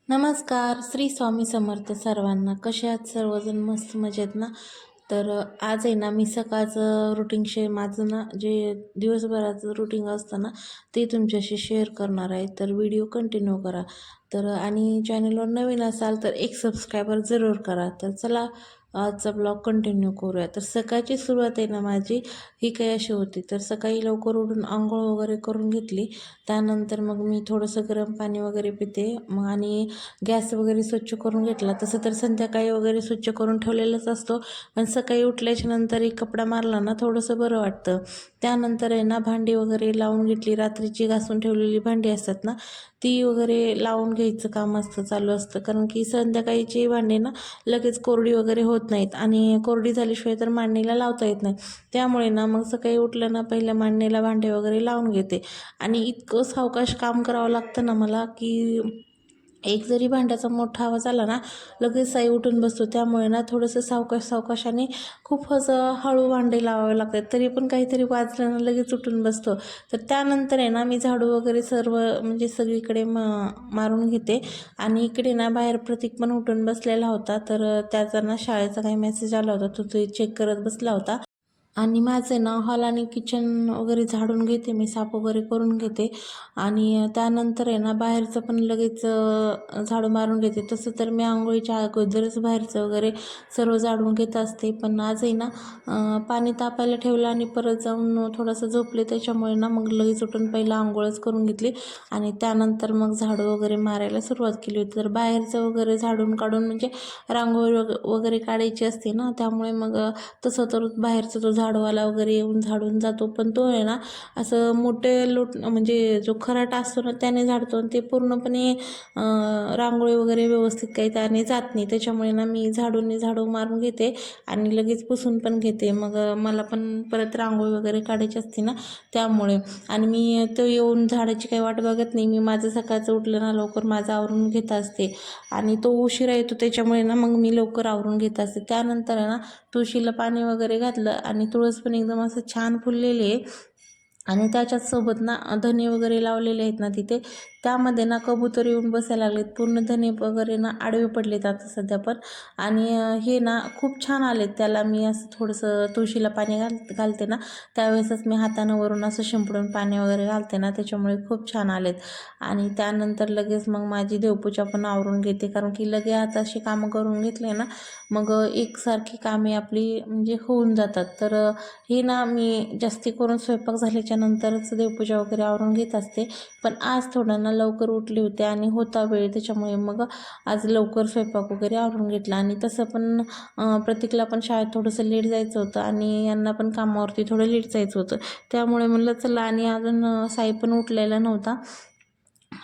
नमस्कार. श्री स्वामी समर्थ सर्वांना. कसे आहात सर्वजण? मस्त मजेत ना? तर आज आहे ना, मी सकाळचं रुटीन माझं ना जे दिवसभराचं रुटीन असतं ना, ते तुमच्याशी शेअर करणार आहे. तर व्हिडिओ कंटिन्यू करा. तर आणि चॅनलवर नवीन असाल तर एक सबस्क्रायबर जरूर करा. तर चला आजचा ब्लॉग कंटिन्यू करूया. तर सकाळची सुरुवात आहे ना माझी, ही काही अशी होती. तर सकाळी लवकर उठून अंघोळ वगैरे करून घेतली. त्यानंतर मग मी थोडंसं गरम पाणी वगैरे पिते. मग आणि गॅस वगैरे स्वच्छ करून घेतला. तसं तर संध्याकाळी वगैरे स्वच्छ करून ठेवलेलाच असतो, पण सकाळी उठल्याच्या नंतर एक कपडा मारला ना थोडंसं बरं वाटतं. त्यानंतर आहे ना भांडी वगैरे लावून घेतली. रात्रीची घासून ठेवलेली भांडी असतात ना, ती वगैरे लावून घ्यायचं काम चालू असतं, कारण की संध्याकाळीची भांडी ना लगेच कोरडी वगैरे होत नाहीत आणि कोरडी झाल्याशिवाय तर मांडणीला लावता येत नाही. त्यामुळे ना मग सकाळी उठलं ना पहिल्या मांडणीला भांडे वगैरे लावून घेते. आणि इतकं सावकाश काम करावं लागतं ना मला, की एक जरी भांड्याचा मोठा आवाज आला ना लगेच साई उठून बसतो. त्यामुळे ना थोडंसं सावकाशाने खूप असं हळू भांडे लावावे लागतात. तरी पण काहीतरी वाजलं ना लगेच उठून बसतो. तर त्यानंतर आहे ना मी झाडू वगैरे सर्व म्हणजे सगळीकडे मारून घेते. आणि इकडे ना बाहेर प्रतीक पण उठून बसलेला होता. तर त्याचा ना शाळेचा काही मेसेज आला होता, तो चेक करत बसला होता. आणि माझे ना हॉल आणि किचन वगैरे झाडून घेते मी, साफ वगैरे करून घेते. आणि त्यानंतर आहे ना बाहेरचं पण लगेच झाडू मारून घेते. तसं तर मी आंघोळीच्या अगोदरच बाहेरचं वगैरे सर्व झाडून घेत असते. पण आजही ना पाणी तापायला ठेवलं आणि परत जाऊन थोडंसं झोपले. त्याच्यामुळे ना मग लगेच उठून पहिला आंघोळच करून घेतली आणि त्यानंतर मग झाडू वगैरे मारायला सुरुवात केली होती. तर बाहेरचं वगैरे झाडून काढून म्हणजे रांगोळी वगैरे काढायची असते ना, त्यामुळे मग तसं तर बाहेरचा तो झाडवाला वगैरे येऊन झाडून जातो. पण तो आहे ना असं मोठे म्हणजे जो खराटा असतो ना त्याने झाडतो, आणि ते पूर्णपणे रांगोळी वगैरे व्यवस्थित काही त्याने जात नाही. त्याच्यामुळे ना मी झाडू मारून घेते आणि लगेच पुसून पण घेते. मग मला पण परत रांगोळी वगैरे काढायची असते ना, त्यामुळे. आणि मी तो येऊन झाडाची काही वाट बघत नाही. मी माझं सकाळचं उठलं ना लवकर माझं आवरून घेत असते. आणि तो उशिरा येतो त्याच्यामुळे ना मग मी लवकर आवरून घेत असते. त्यानंतर आहे ना तुळशीला पाणी वगैरे घातलं आणि तुळस पण एकदम असं छान फुललेली आहे. आणि त्याच्याच सोबत ना धने वगैरे लावलेले आहेत ना तिथे, त्यामध्ये ना कबूतर येऊन बसायला लागलेत. पूर्ण धने वगैरे ना आडवे पडलेत आता सध्या पण. आणि हे ना खूप छान आलेत. त्याला मी असं थोडंसं तुळशीला पाणी घालते ना त्यावेळेसच मी हातानं वरून असं शिंपडून पाणी वगैरे घालते ना, त्याच्यामुळे खूप छान आलेत. आणि त्यानंतर लगेच मग माझी देवपूजा पण आवरून घेते, कारण की लगे हाताशी कामं करून घेतले ना मग एकसारखी कामे आपली म्हणजे होऊन जातात. तर हे ना मी जास्ती करून स्वयंपाक झाल्याच्या नंतरच देवपूजा वगैरे आवरून घेत असते. पण आज थोडं ना लवकर उठले होते आणि होता वेळ, त्याच्यामुळे मग आज लवकर स्वयंपाक वगैरे आवरून घेतला. आणि तसं पण प्रतीकला पण शाळेत थोडंसं लेट जायचं होतं आणि यांना पण कामावरती थोडं लेट जायचं होतं. त्यामुळे म्हणलं चला, आणि अजून साई पण उठलेला नव्हता.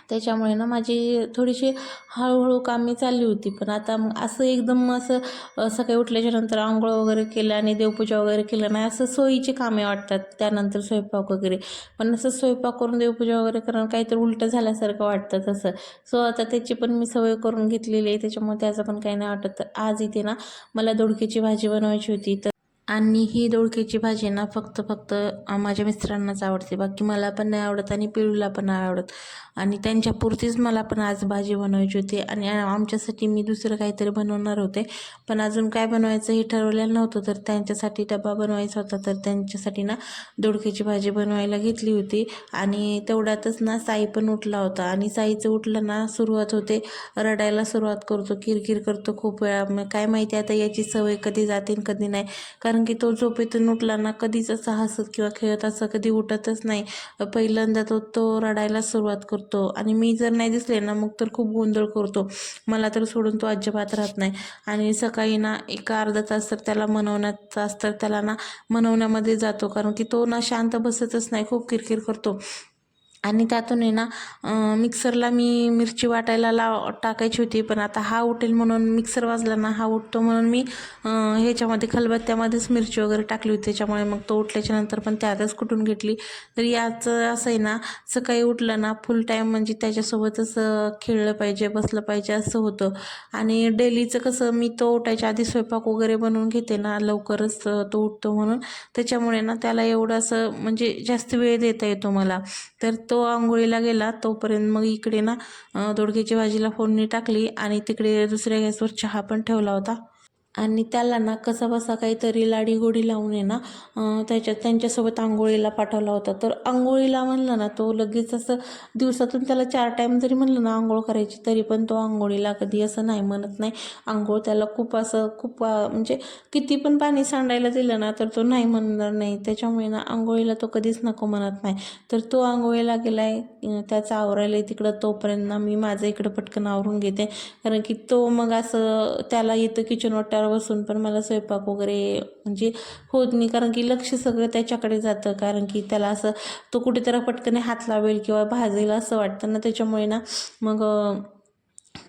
त्याच्यामुळे ना माझी थोडीशी हळूहळू कामे चालली होती. पण आता मग असं एकदम असं सकाळी उठल्याच्या नंतर आंघोळ वगैरे केलं आणि देवपूजा वगैरे केलं नाही, असं सोयीची कामे वाटतात. त्यानंतर स्वयंपाक वगैरे, पण असं स्वयंपाक करून देवपूजा वगैरे करणं काहीतरी उलटं झाल्यासारखं वाटतं तसं. सो आता त्याची पण मी सवय करून घेतलेली आहे, त्याच्यामुळे त्याचं पण काही नाही वाटत. तर आज इथे ना मला दोडक्याची भाजी बनवायची होती. आणि ही दोडक्याची भाजी ना फक्त माझ्या मिस्टरांनाच आवडते, बाकी मला पण नाही आवडत आणि पिळूला पण नाही आवडत. आणि त्यांच्यापुरतीच मला पण आज भाजी बनवायची होती. आणि आमच्यासाठी मी दुसरं काहीतरी बनवणार होते, पण अजून काय बनवायचं हे ठरवलेलं नव्हतं. तर त्यांच्यासाठी डबा बनवायचा होता, तर त्यांच्यासाठी ना दोडक्याची भाजी बनवायला घेतली होती. आणि तेवढ्यातच ना साई पण उठला होता. आणि साईचं उठलं ना सुरुवात होते रडायला सुरुवात करतो, किरकिर करतो खूप वेळा. मग काय माहिती आता याची सवय कधी जाते कधी नाही, कारण की तो झोपेतून उठला ना कधीच असं हसत किंवा खेळत असं कधी उठतच नाही. पहिल्यांदा तो रडायला सुरुवात करतो. आणि मी जर नाही दिसले ना मग तर खूप गोंधळ करतो. मला तर सोडून तो अजिबात राहत नाही. आणि सकाळी ना एक अर्धा तास तर त्याला मनवण्यात तास तर त्याला ना मनवण्यामध्ये जातो, कारण की तो ना शांत बसतच नाही, खूप किरकिर करतो. आणि त्यातून आहे ना मिक्सरला मी मिरची वाटायला टाकायची होती, पण आता हा उठेल म्हणून मिक्सर वाजला ना, हा उठतो म्हणून मी ह्याच्यामध्ये खलबत्त्यामध्येच मिरची वगैरे टाकली होती. त्याच्यामुळे मग तो उठल्याच्या नंतर पण त्यातच कुटून घेतली. तर याचं असं आहे ना, सकाळी उठलं ना फुल टाईम म्हणजे त्याच्यासोबतच खेळलं पाहिजे, बसलं पाहिजे असं होतं. आणि डेलीचं कसं मी तो उठायच्या आधी स्वयंपाक वगैरे बनवून घेते ना, लवकरच तो उठतो म्हणून. त्याच्यामुळे ना त्याला एवढं असं म्हणजे जास्त वेळ देता येतो मला. तर तो अंघोळीला गेला तोपर्यंत मग इकडे ना दोडक्याची भाजीला फोडणी टाकली आणि तिकडे दुसऱ्या गॅसवर चहा पण ठेवला होता. आणि त्याला ना कसा बसा काहीतरी लाडी गोडी लावून आहे ना त्यांच्यासोबत आंघोळीला पाठवला होता. तर आंघोळीला म्हणलं ना तो लगेच असं दिवसातून त्याला 4 टाईम जरी म्हणलं ना आंघोळ करायची तरी पण तो आंघोळीला कधी असं नाही म्हणत नाही. आंघोळ त्याला खूप म्हणजे किती पण पाणी सांडायला दिलं ना तर तो नाही म्हणणार नाही. त्याच्यामुळे ना आंघोळीला तो कधीच नको म्हणत नाही. तर तो आंघोळीला गेलाय, त्याचं आवरायला तोपर्यंत ना मी माझं इकडं पटकन आवरून घेते. कारण की तो मग असं त्याला येतं किचन वाट्यावर बसून पण मला स्वयंपाक वगैरे म्हणजे होत नाही. कारण की लक्ष सगळं त्याच्याकडे जातं. कारण की त्याला असं तो कुठेतरी पटकन हात लावेल किंवा भाजेल असं वाटतं ना. त्याच्यामुळे ना मग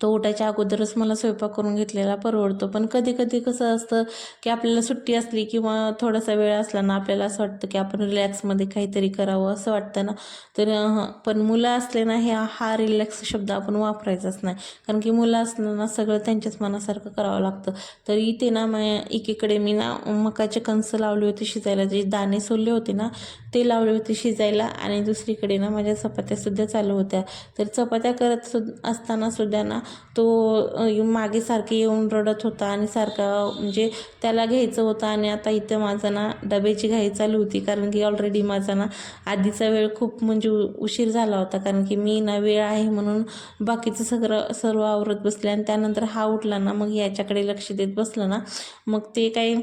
तो उठायच्या अगोदरच मला स्वयंपाक करून घेतलेला परवडतो. पण कधी कधी कसं असतं की आपल्याला सुट्टी असली किंवा थोडासा वेळ असला ना आपल्याला असं वाटतं की आपण रिलॅक्समध्ये काहीतरी करावं असं वाटतं ना. तर पण मुलं असले ना हा रिलॅक्स शब्द आपण वापरायचाच नाही. कारण की मुलं असलं ना सगळं त्यांच्याच मनासारखं करावं लागतं. तर इथे ना एकीकडे मी ना मकाचे कणसं लावली होती शिजायला, जे दाणे सोलले होते ना ते लावले होते शिजायला. आणि दुसरीकडे ना माझ्या चपात्यासुद्धा चालू होत्या. तर चपात्या करत असताना सुद्धा ना तो मागे सारखे येऊन रडत होता आणि सारखा म्हणजे त्याला घ्यायचं होतं. आणि आता इथं माझं ना डब्याची घाई चालू होती. कारण की ऑलरेडी माझा ना आधीचा वेळ खूप म्हणजे उशीर झाला होता. कारण की मी ना वेळ आहे म्हणून बाकीचं सर्व आवरत बसले आणि त्यानंतर हा उठला ना मग याच्याकडे लक्ष देत बसलं ना मग ते काही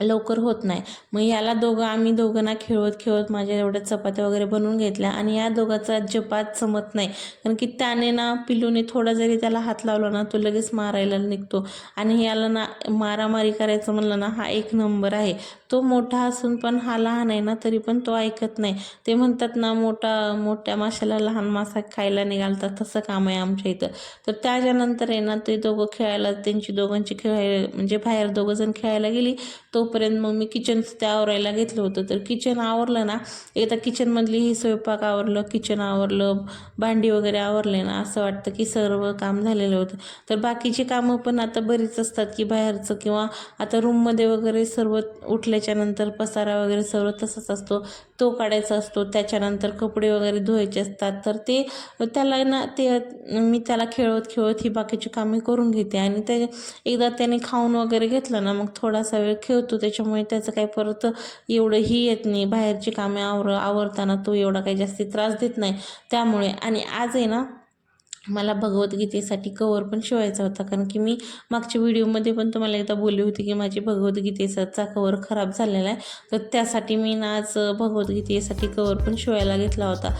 लवकर होत नाही. मग आम्ही दोघं ना खेळत माझ्या एवढ्या चपात्या वगैरे बनवून घेतल्या. आणि या दोघांचा अजिबात जमत नाही. कारण की त्याने ना पिलूने थोडा जरी त्याला हात लावला ना तो लगेच मारायला निघतो. आणि याला ना मारामारी करायचं म्हणलं ना हा एक नंबर आहे. तो मोठा असून पण हा लहान आहे ना तरी पण तो ऐकत नाही. ते म्हणतात ना मोठ्या माशाला लहान मासा खायला निघालतात, तसं काम आहे आमच्या इथं. तर त्याच्यानंतर आहे ना ते दोघं खेळायला त्यांची दोघांची खेळायला म्हणजे बाहेर दोघंजण खेळायला गेली. तोपर्यंत मग मी किचनचं ते आवरायला घेतलं होतं. तर किचन आवरलं ना एकदा किचनमधली ही स्वयंपाक आवरलं, किचन आवरलं, भांडी वगैरे आवरले ना असं वाटतं की सर्व काम झालेलं होतं. तर बाकीची कामं पण आता बरीच असतात की बाहेरचं किंवा आता रूममध्ये वगैरे सर्व उठल्याच्या नंतर पसारा वगैरे सर्व तसंच असतो, तो काढायचा असतो. त्याच्यानंतर कपडे वगैरे धुवायचे असतात. तर ते त्याला ना मी त्याला खेळत ही बाकीची कामे करून घेते. आणि एकदा त्याने खाऊन वगैरे घेतलं ना मग थोडासा वेळ खेळतो. त्याच्यामुळे त्याचं काही परत एवढंही येत नाही. बाहेरची कामे आवरताना तो एवढा काही जास्ती त्रास देत नाही त्यामुळे. आणि आज आहे ना मला भगवद्गीतेसाठी कवर पण शिवायचा होता. कारण की मी मागच्या व्हिडिओमध्ये पण तुम्हाला एकदा बोलली होती की माझी भगवद्गीतेचा कवर खराब झालेला आहे. तर त्यासाठी मी ना आज भगवद्गीतेसाठी कवर पण शिवायला घेतला होता.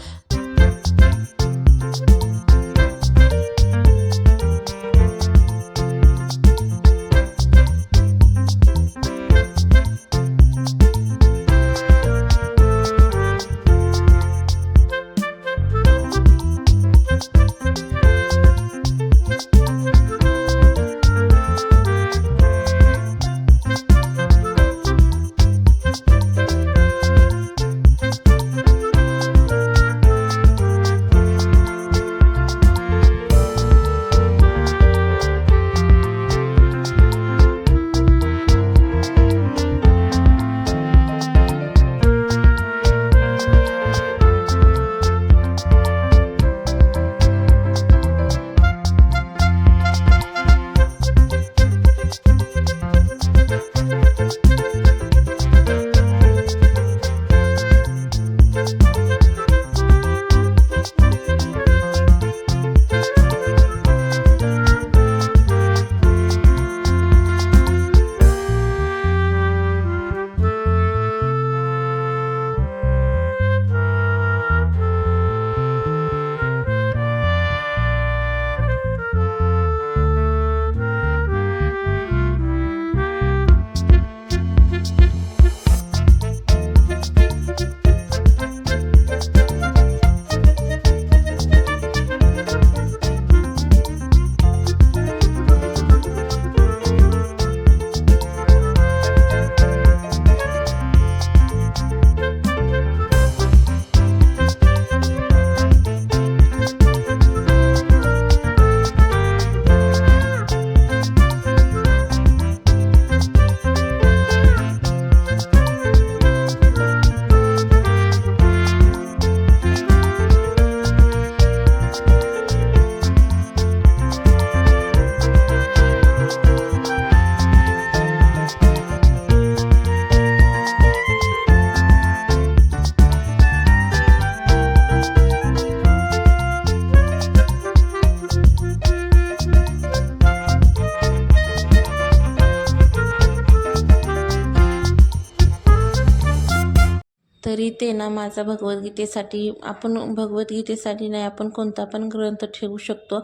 तिथे ना माझा भगवद्गीतेसाठी आपण भगवद्गीतेसाठी नाही, आपण कोणता पण ग्रंथ ठेवू शकतो.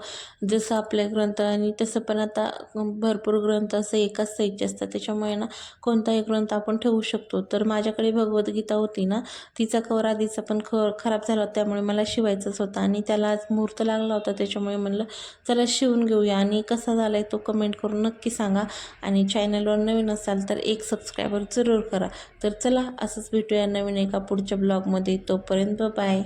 जसं आपल्या ग्रंथ आणि तसं पण आता भरपूर ग्रंथ असं एकाच साईजचे असतात, त्याच्यामुळे ना कोणताही ग्रंथ आपण ठेवू शकतो. तर माझ्याकडे भगवद्गीता होती ना, तिचा कवर आधीचा पण खराब झाला होता, त्यामुळे मला शिवायचंच होता आणि त्याला आज मुहूर्त लागला होता, त्याच्यामुळे म्हणलं चला शिवून घेऊया. आणि कसा झाला आहे तो कमेंट करून नक्की सांगा. आणि चॅनलवर नवीन असाल तर एक सबस्क्रायबर जरूर करा. तर चला असंच भेटूया नवीन एका पुढच्या ब्लॉगमध्ये. तोपर्यंत बाय.